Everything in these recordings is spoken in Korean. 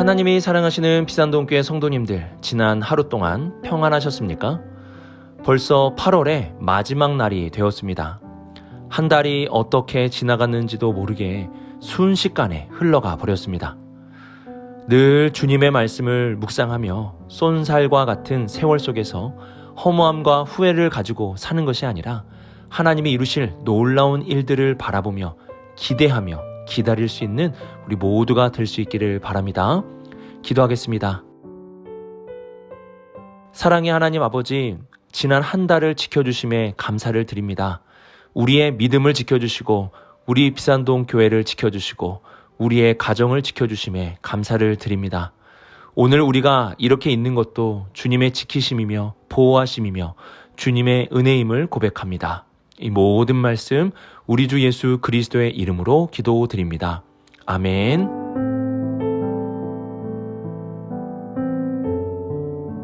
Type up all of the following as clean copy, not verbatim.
하나님이 사랑하시는 비산동교회 성도님들, 지난 하루 동안 평안하셨습니까? 벌써 8월의 마지막 날이 되었습니다. 한 달이 어떻게 지나갔는지도 모르게 순식간에 흘러가 버렸습니다. 늘 주님의 말씀을 묵상하며 쏜살과 같은 세월 속에서 허무함과 후회를 가지고 사는 것이 아니라 하나님이 이루실 놀라운 일들을 바라보며 기대하며 기다릴 수 있는 우리 모두가 될 수 있기를 바랍니다. 기도하겠습니다. 사랑의 하나님 아버지, 지난 한 달을 지켜주심에 감사를 드립니다. 우리의 믿음을 지켜주시고 우리 비산동 교회를 지켜주시고 우리의 가정을 지켜주심에 감사를 드립니다. 오늘 우리가 이렇게 있는 것도 주님의 지키심이며 보호하심이며 주님의 은혜임을 고백합니다. 이 모든 말씀 우리 주 예수 그리스도의 이름으로 기도드립니다. 아멘.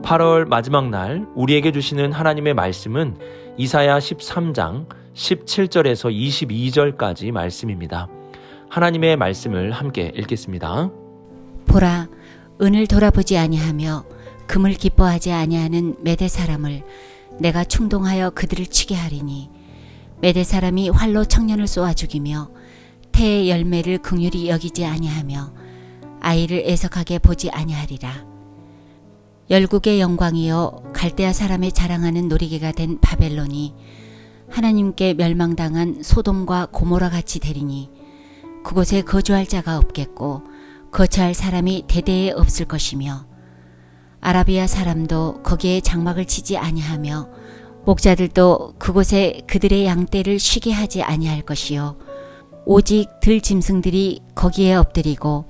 8월 마지막 날 우리에게 주시는 하나님의 말씀은 이사야 13장 17절에서 22절까지 말씀입니다. 하나님의 말씀을 함께 읽겠습니다. 보라, 은을 돌아보지 아니하며 금을 기뻐하지 아니하는 메대 사람을 내가 충동하여 그들을 치게 하리니 메대 사람이 활로 청년을 쏘아 죽이며 태의 열매를 긍휼히 여기지 아니하며 아이를 애석하게 보지 아니하리라. 열국의 영광이여 갈대아 사람의 자랑하는 놀이개가 된 바벨론이 하나님께 멸망당한 소돔과 고모라 같이 되리니 그곳에 거주할 자가 없겠고 거처할 사람이 대대에 없을 것이며 아라비아 사람도 거기에 장막을 치지 아니하며 목자들도 그곳에 그들의 양떼를 쉬게 하지 아니할 것이요 오직 들 짐승들이 거기에 엎드리고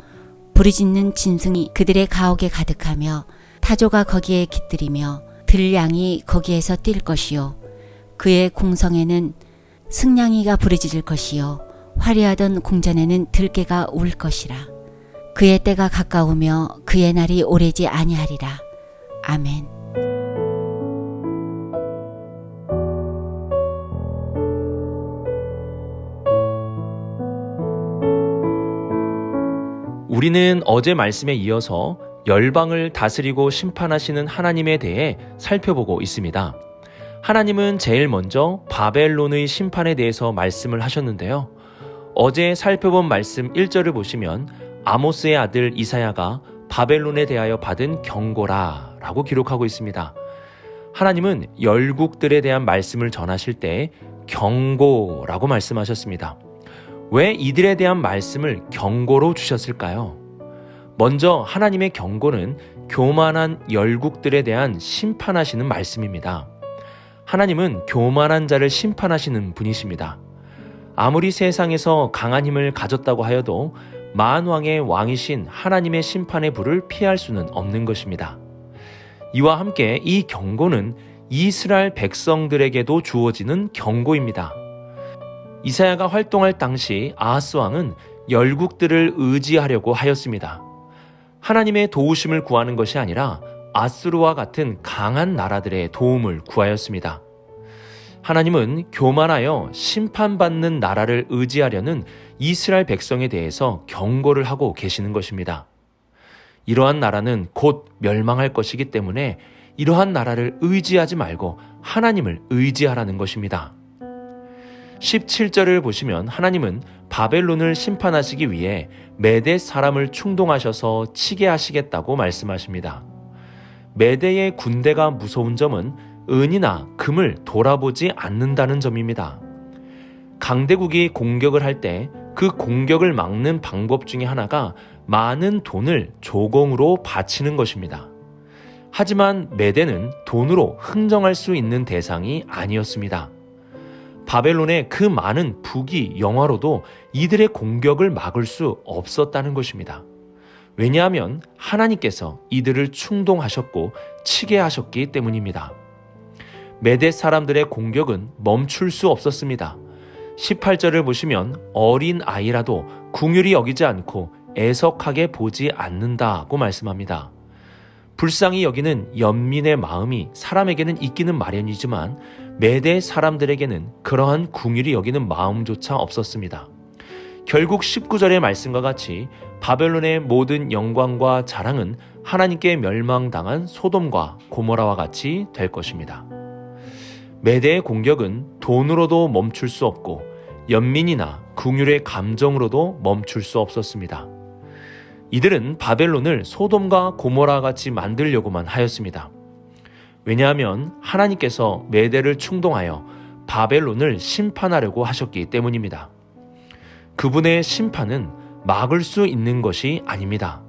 부르짖는 짐승이 그들의 가옥에 가득하며 타조가 거기에 깃들이며 들양이 거기에서 뛸 것이요 그의 궁성에는 승냥이가 부르짖을 것이요 화려하던 궁전에는 들깨가 울 것이라. 그의 때가 가까우며 그의 날이 오래지 아니하리라. 아멘. 우리는 어제 말씀에 이어서 열방을 다스리고 심판하시는 하나님에 대해 살펴보고 있습니다. 하나님은 제일 먼저 바벨론의 심판에 대해서 말씀을 하셨는데요. 어제 살펴본 말씀 1절을 보시면 아모스의 아들 이사야가 바벨론에 대하여 받은 경고라 라고 기록하고 있습니다. 하나님은 열국들에 대한 말씀을 전하실 때 경고라고 말씀하셨습니다. 왜 이들에 대한 말씀을 경고로 주셨을까요? 먼저 하나님의 경고는 교만한 열국들에 대한 심판하시는 말씀입니다. 하나님은 교만한 자를 심판하시는 분이십니다. 아무리 세상에서 강한 힘을 가졌다고 하여도 만왕의 왕이신 하나님의 심판의 불을 피할 수는 없는 것입니다. 이와 함께 이 경고는 이스라엘 백성들에게도 주어지는 경고입니다. 이사야가 활동할 당시 아하스 왕은 열국들을 의지하려고 하였습니다. 하나님의 도우심을 구하는 것이 아니라 아수르와 같은 강한 나라들의 도움을 구하였습니다. 하나님은 교만하여 심판받는 나라를 의지하려는 이스라엘 백성에 대해서 경고를 하고 계시는 것입니다. 이러한 나라는 곧 멸망할 것이기 때문에 이러한 나라를 의지하지 말고 하나님을 의지하라는 것입니다. 17절을 보시면 하나님은 바벨론을 심판하시기 위해 메대 사람을 충동하셔서 치게 하시겠다고 말씀하십니다. 메대의 군대가 무서운 점은 은이나 금을 돌아보지 않는다는 점입니다. 강대국이 공격을 할 때 그 공격을 막는 방법 중에 하나가 많은 돈을 조공으로 바치는 것입니다. 하지만 메대는 돈으로 흥정할 수 있는 대상이 아니었습니다. 바벨론의 그 많은 부귀 영화로도 이들의 공격을 막을 수 없었다는 것입니다. 왜냐하면 하나님께서 이들을 충동하셨고 치게 하셨기 때문입니다. 메대 사람들의 공격은 멈출 수 없었습니다. 18절을 보시면 어린 아이라도 긍휼히 여기지 않고 애석하게 보지 않는다고 말씀합니다. 불쌍히 여기는 연민의 마음이 사람에게는 있기는 마련이지만 메대 사람들에게는 그러한 긍휼히 여기는 마음조차 없었습니다. 결국 19절의 말씀과 같이 바벨론의 모든 영광과 자랑은 하나님께 멸망당한 소돔과 고모라와 같이 될 것입니다. 메대의 공격은 돈으로도 멈출 수 없고 연민이나 긍휼의 감정으로도 멈출 수 없었습니다. 이들은 바벨론을 소돔과 고모라와 같이 만들려고만 하였습니다. 왜냐하면 하나님께서 메대를 충동하여 바벨론을 심판하려고 하셨기 때문입니다. 그분의 심판은 막을 수 있는 것이 아닙니다.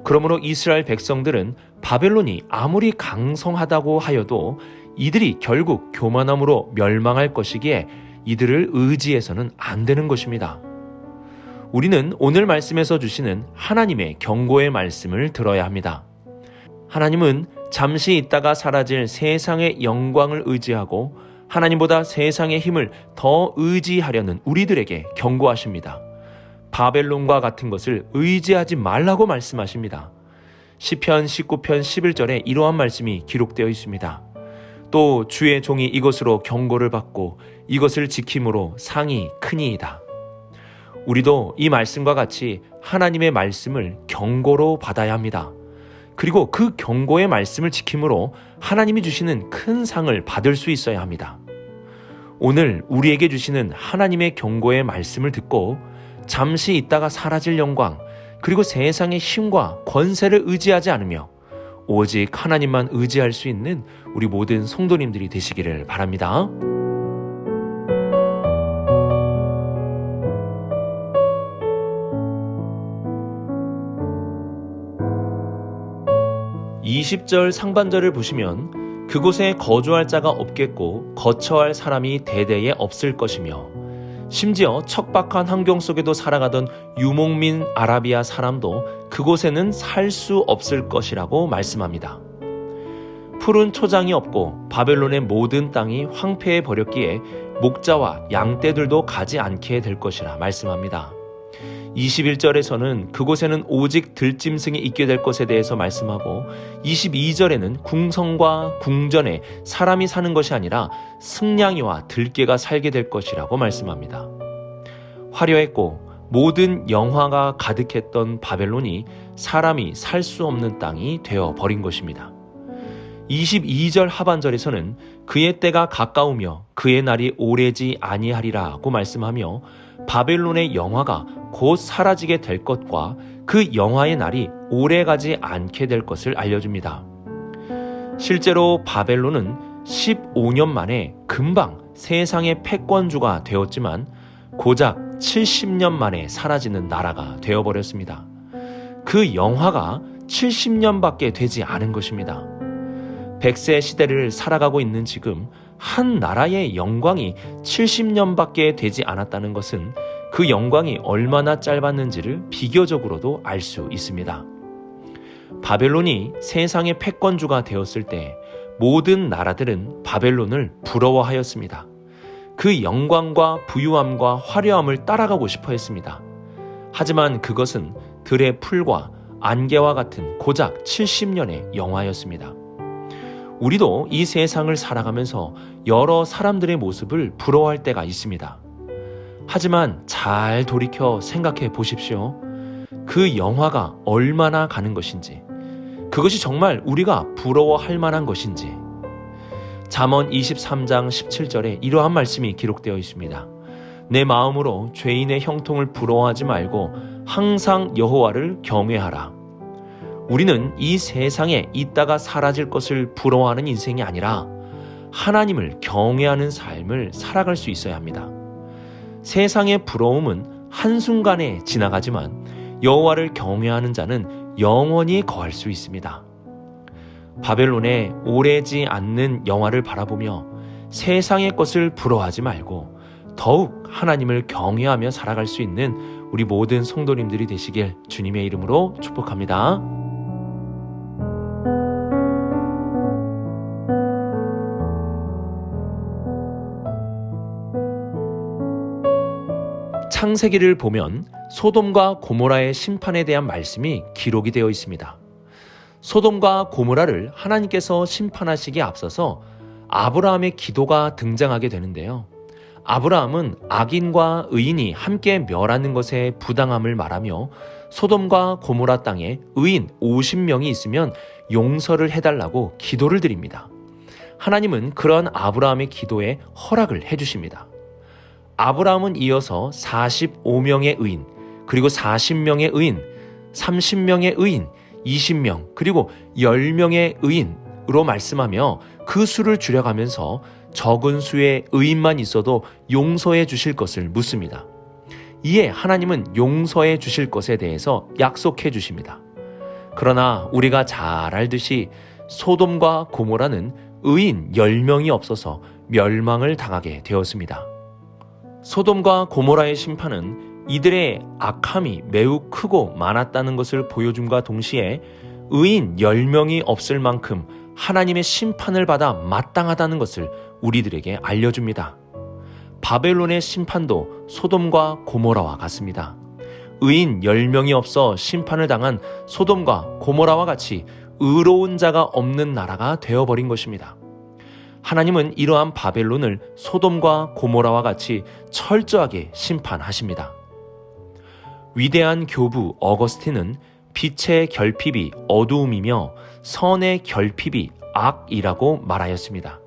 그러므로 이스라엘 백성들은 바벨론이 아무리 강성하다고 하여도 이들이 결국 교만함으로 멸망할 것이기에 이들을 의지해서는 안 되는 것입니다. 우리는 오늘 말씀에서 주시는 하나님의 경고의 말씀을 들어야 합니다. 하나님은 잠시 있다가 사라질 세상의 영광을 의지하고 하나님보다 세상의 힘을 더 의지하려는 우리들에게 경고하십니다. 바벨론과 같은 것을 의지하지 말라고 말씀하십니다. 시편 19편 11절에 이러한 말씀이 기록되어 있습니다. 또 주의 종이 이것으로 경고를 받고 이것을 지킴으로 상이 크니이다. 우리도 이 말씀과 같이 하나님의 말씀을 경고로 받아야 합니다. 그리고 그 경고의 말씀을 지킴으로 하나님이 주시는 큰 상을 받을 수 있어야 합니다. 오늘 우리에게 주시는 하나님의 경고의 말씀을 듣고 잠시 있다가 사라질 영광, 그리고 세상의 힘과 권세를 의지하지 않으며 오직 하나님만 의지할 수 있는 우리 모든 성도님들이 되시기를 바랍니다. (20절) 상반절을 보시면 그곳에 거주할 자가 없겠고 거처할 사람이 대대에 없을 것이며 심지어 척박한 환경 속에도 살아가던 유목민 아라비아 사람도 그곳에는 살 수 없을 것이라고 말씀합니다. 푸른 초장이 없고 바벨론의 모든 땅이 황폐해 버렸기에 목자와 양떼들도 가지 않게 될 것이라 말씀합니다. 21절에서는 그곳에는 오직 들짐승이 있게 될 것에 대해서 말씀하고 22절에는 궁성과 궁전에 사람이 사는 것이 아니라 승냥이와 들깨가 살게 될 것이라고 말씀합니다. 화려했고 모든 영화가 가득했던 바벨론이 사람이 살 수 없는 땅이 되어 버린 것입니다. 22절 하반절에서는 그의 때가 가까우며 그의 날이 오래지 아니하리라고 말씀하며 바벨론의 영화가 곧 사라지게 될 것과 그 영화의 날이 오래가지 않게 될 것을 알려줍니다. 실제로 바벨론은 15년 만에 금방 세상의 패권주가 되었지만 고작 70년 만에 사라지는 나라가 되어버렸습니다. 그 영화가 70년밖에 되지 않은 것입니다. 100세 시대를 살아가고 있는 지금 한 나라의 영광이 70년밖에 되지 않았다는 것은 그 영광이 얼마나 짧았는지를 비교적으로도 알 수 있습니다. 바벨론이 세상의 패권주가 되었을 때 모든 나라들은 바벨론을 부러워하였습니다. 그 영광과 부유함과 화려함을 따라가고 싶어 했습니다. 하지만 그것은 들의 풀과 안개와 같은 고작 70년의 영화였습니다. 우리도 이 세상을 살아가면서 여러 사람들의 모습을 부러워할 때가 있습니다. 하지만 잘 돌이켜 생각해 보십시오. 그 영화가 얼마나 가는 것인지, 그것이 정말 우리가 부러워할 만한 것인지. 잠언 23장 17절에 이러한 말씀이 기록되어 있습니다. 내 마음으로 죄인의 형통을 부러워하지 말고 항상 여호와를 경외하라. 우리는 이 세상에 있다가 사라질 것을 부러워하는 인생이 아니라 하나님을 경외하는 삶을 살아갈 수 있어야 합니다. 세상의 부러움은 한순간에 지나가지만 여호와를 경외하는 자는 영원히 거할 수 있습니다. 바벨론의 오래지 않는 영화를 바라보며 세상의 것을 부러워하지 말고 더욱 하나님을 경외하며 살아갈 수 있는 우리 모든 성도님들이 되시길 주님의 이름으로 축복합니다. 창세기를 보면 소돔과 고모라의 심판에 대한 말씀이 기록이 되어 있습니다. 소돔과 고모라를 하나님께서 심판하시기에 앞서서 아브라함의 기도가 등장하게 되는데요. 아브라함은 악인과 의인이 함께 멸하는 것의 부당함을 말하며 소돔과 고모라 땅에 의인 50명이 있으면 용서를 해달라고 기도를 드립니다. 하나님은 그러한 아브라함의 기도에 허락을 해주십니다. 아브라함은 이어서 45명의 의인, 그리고 40명의 의인, 30명의 의인, 20명, 그리고 10명의 의인으로 말씀하며 그 수를 줄여가면서 적은 수의 의인만 있어도 용서해 주실 것을 묻습니다. 이에 하나님은 용서해 주실 것에 대해서 약속해 주십니다. 그러나 우리가 잘 알듯이 소돔과 고모라는 의인 10명이 없어서 멸망을 당하게 되었습니다. 소돔과 고모라의 심판은 이들의 악함이 매우 크고 많았다는 것을 보여줌과 동시에 의인 10명이 없을 만큼 하나님의 심판을 받아 마땅하다는 것을 우리들에게 알려줍니다. 바벨론의 심판도 소돔과 고모라와 같습니다. 의인 10명이 없어 심판을 당한 소돔과 고모라와 같이 의로운 자가 없는 나라가 되어버린 것입니다. 하나님은 이러한 바벨론을 소돔과 고모라와 같이 철저하게 심판하십니다. 위대한 교부 어거스틴은 빛의 결핍이 어두움이며 선의 결핍이 악이라고 말하였습니다.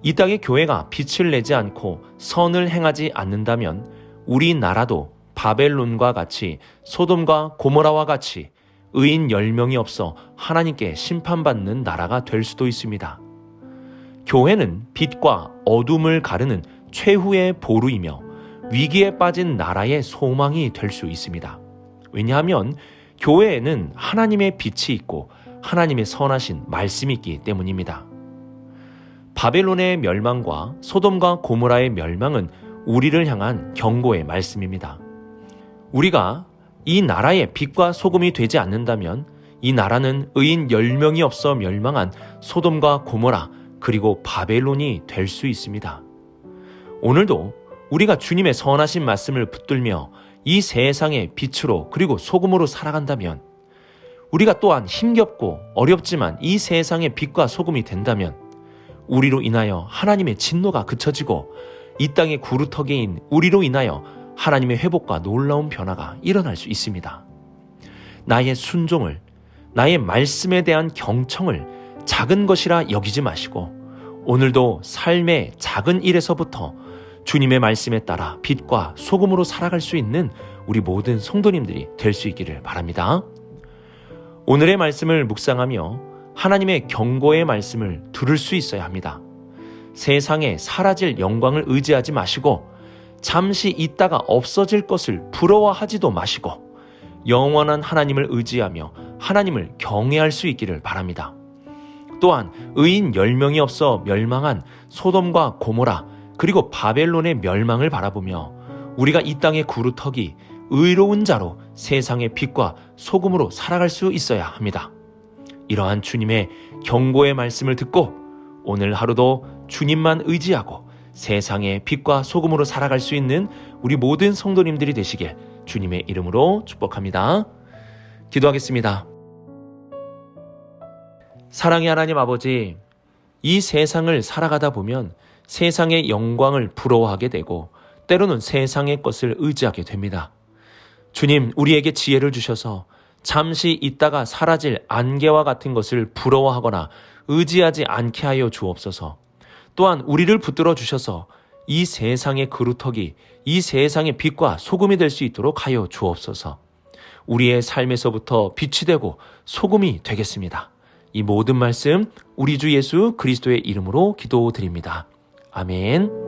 이 땅의 교회가 빛을 내지 않고 선을 행하지 않는다면 우리나라도 바벨론과 같이 소돔과 고모라와 같이 의인 10명이 없어 하나님께 심판받는 나라가 될 수도 있습니다. 교회는 빛과 어둠을 가르는 최후의 보루이며 위기에 빠진 나라의 소망이 될 수 있습니다. 왜냐하면 교회에는 하나님의 빛이 있고 하나님의 선하신 말씀이 있기 때문입니다. 바벨론의 멸망과 소돔과 고모라의 멸망은 우리를 향한 경고의 말씀입니다. 우리가 이 나라의 빛과 소금이 되지 않는다면 이 나라는 의인 10명이 없어 멸망한 소돔과 고모라 그리고 바벨론이 될 수 있습니다. 오늘도 우리가 주님의 선하신 말씀을 붙들며 이 세상의 빛으로 그리고 소금으로 살아간다면, 우리가 또한 힘겹고 어렵지만 이 세상의 빛과 소금이 된다면 우리로 인하여 하나님의 진노가 그쳐지고 이 땅의 구루터기인 우리로 인하여 하나님의 회복과 놀라운 변화가 일어날 수 있습니다. 나의 순종을, 나의 말씀에 대한 경청을 작은 것이라 여기지 마시고 오늘도 삶의 작은 일에서부터 주님의 말씀에 따라 빛과 소금으로 살아갈 수 있는 우리 모든 성도님들이 될 수 있기를 바랍니다. 오늘의 말씀을 묵상하며 하나님의 경고의 말씀을 들을 수 있어야 합니다. 세상에 사라질 영광을 의지하지 마시고 잠시 있다가 없어질 것을 부러워하지도 마시고 영원한 하나님을 의지하며 하나님을 경외할 수 있기를 바랍니다. 또한 의인 10명이 없어 멸망한 소돔과 고모라 그리고 바벨론의 멸망을 바라보며 우리가 이 땅의 구루터기 의로운 자로 세상의 빛과 소금으로 살아갈 수 있어야 합니다. 이러한 주님의 경고의 말씀을 듣고 오늘 하루도 주님만 의지하고 세상의 빛과 소금으로 살아갈 수 있는 우리 모든 성도님들이 되시길 주님의 이름으로 축복합니다. 기도하겠습니다. 사랑의 하나님 아버지, 이 세상을 살아가다 보면 세상의 영광을 부러워하게 되고 때로는 세상의 것을 의지하게 됩니다. 주님, 우리에게 지혜를 주셔서 잠시 있다가 사라질 안개와 같은 것을 부러워하거나 의지하지 않게 하여 주옵소서. 또한 우리를 붙들어 주셔서 이 세상의 그루터기, 이 세상의 빛과 소금이 될 수 있도록 하여 주옵소서. 우리의 삶에서부터 빛이 되고 소금이 되겠습니다. 이 모든 말씀 우리 주 예수 그리스도의 이름으로 기도드립니다. 아멘.